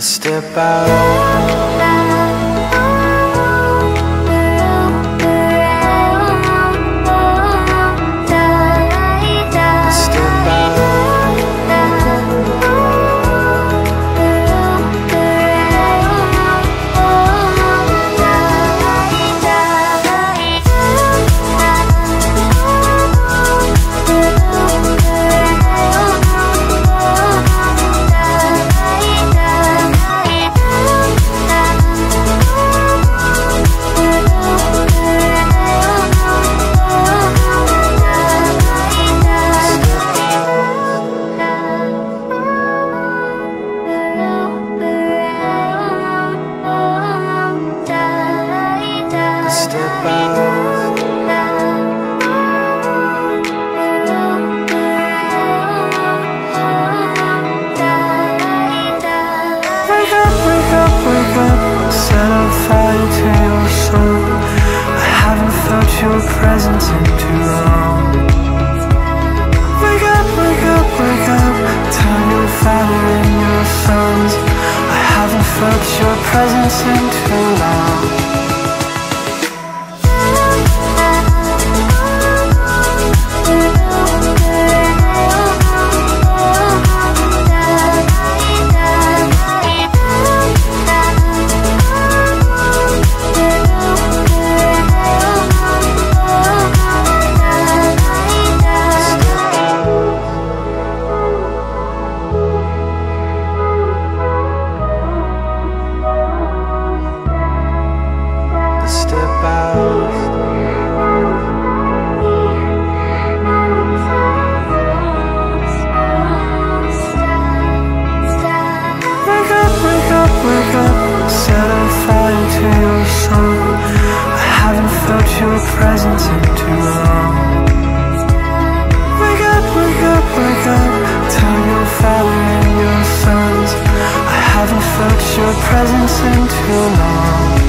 Let's step out. Your presence in too long. Wake up, wake up, wake up. Turn your father and your sons. I haven't felt your presence in too long. Your presence in too long. Wake up, wake up, wake up. Tell your father and your sons I haven't felt your presence in too long.